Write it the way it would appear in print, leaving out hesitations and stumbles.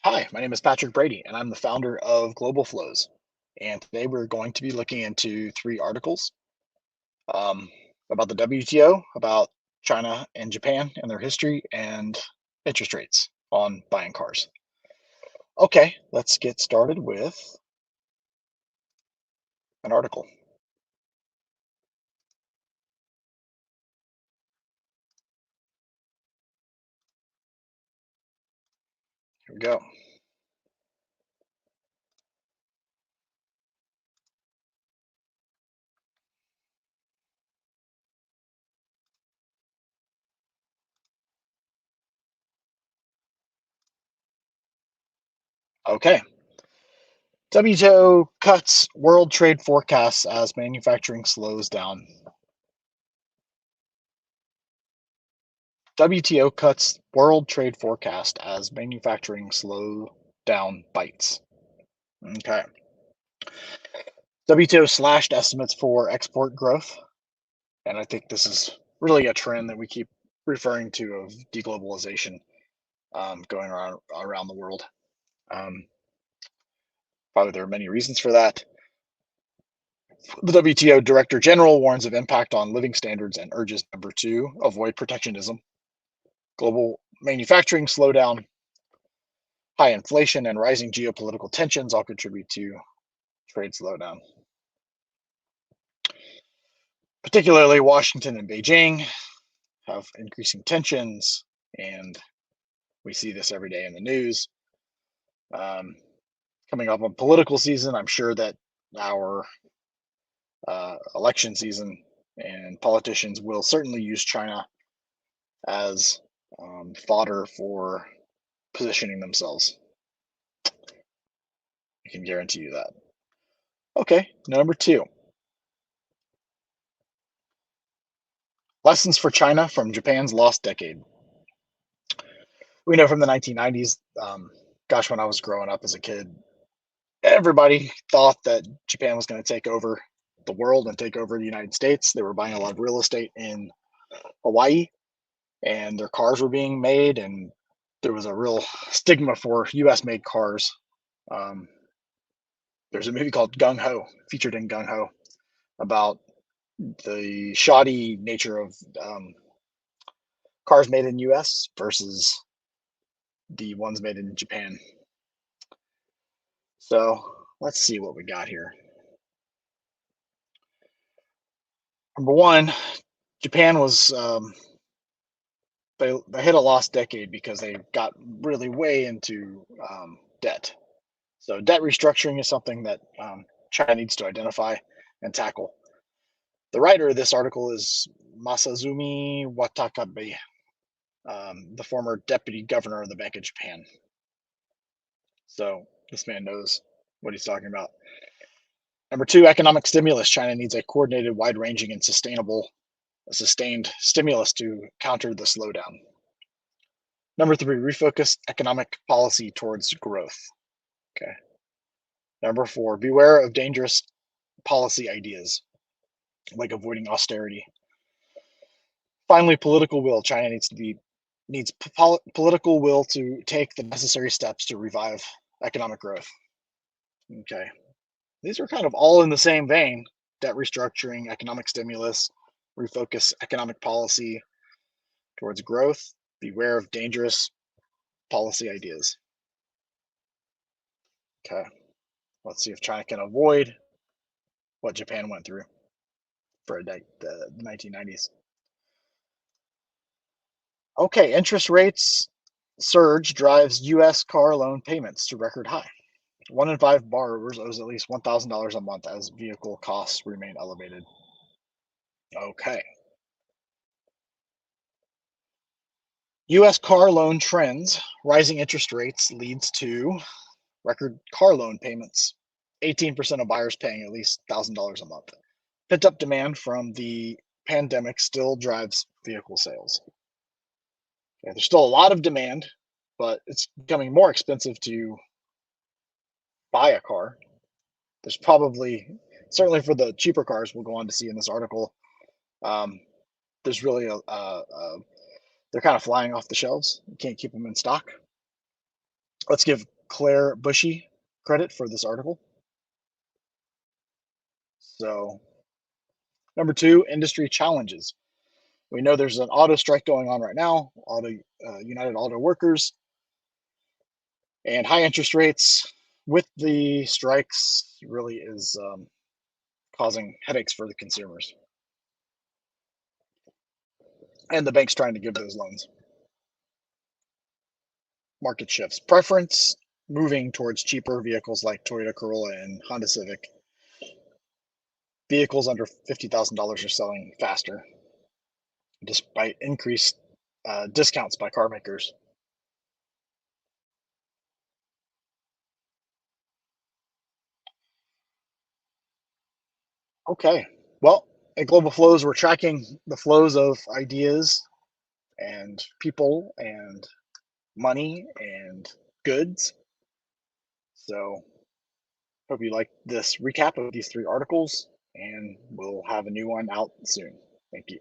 Hi, my name is Patrick Brady, and I'm the founder of Global Flows. And today we're going to be looking into three articles um, about the WTO, about China and Japan and their history, and interest rates on buying cars. Okay, let's get started with an article. Here we go. Okay, WTO cuts world trade forecasts as manufacturing slows down. WTO cuts world trade forecast as manufacturing slow down bites. Okay. WTO slashed estimates for export growth, and I think this is really a trend that we keep referring to of deglobalization going around the world. Um, Probably there are many reasons for that. The WTO Director General warns of impact on living standards and urges number two avoid protectionism. Global manufacturing slowdown, high inflation, and rising geopolitical tensions all contribute to trade slowdown. Particularly, Washington and Beijing have increasing tensions, and we see this every day in the news. Um, Coming up on political season, I'm sure that our election season and politicians will certainly use China as fodder for positioning themselves. I can guarantee you that. Okay, number two, lessons for China from Japan's lost decade. We know from the 1990s, gosh, when I was growing up as a kid, everybody thought that Japan was going to take over the world and take over the United States. They were buying a lot of real estate in Hawaii, and their cars were being made, and there was a real stigma for U.S. made cars. Um, there's a movie called Gung Ho, featured in Gung Ho, about the shoddy nature of cars made in U.S. versus the ones made in Japan. So let's see what we got here. Number one, Japan was they hit a lost decade because they got really way into debt. So debt restructuring is something that China needs to identify and tackle. The writer of this article is Masazumi Watakabe, the former deputy governor of the Bank of Japan. So this man knows what he's talking about. Number two, economic stimulus. China needs a coordinated, wide-ranging, and sustained stimulus to counter the slowdown. Number three, refocus economic policy towards growth. Okay. Number four, beware of dangerous policy ideas like avoiding austerity. Finally, political will. China needs political will to take the necessary steps to revive economic growth. Okay. These are kind of all in the same vein: debt restructuring, economic stimulus, refocus economic policy towards growth, beware of dangerous policy ideas. Okay. Let's see if China can avoid what Japan went through for the 1990s. Okay, interest rates surge drives U.S. car loan payments to record high. One in five borrowers owes at least $1,000 a month as vehicle costs remain elevated. Okay. U.S. car loan trends. Rising interest rates leads to record car loan payments. 18% of buyers paying at least $1,000 a month. Pent up demand from the pandemic still drives vehicle sales. Okay, there's still a lot of demand, but it's becoming more expensive to buy a car. There's probably, certainly for the cheaper cars, we'll go on to see in this article, um, there's really they're kind of flying off the shelves. You can't keep them in stock. Let's give Claire Bushy credit for this article. So, number two, industry challenges. We know there's an auto strike going on right now, United Auto Workers, and high interest rates with the strikes really is causing headaches for the consumers and the banks trying to give those loans. Market shifts. Preference moving towards cheaper vehicles like Toyota Corolla and Honda Civic. Vehicles under $50,000 are selling faster despite increased discounts by car makers. Okay. Well, at Global Flows, we're tracking the flows of ideas and people and money and goods. So, hope you like this recap of these three articles, and we'll have a new one out soon. Thank you.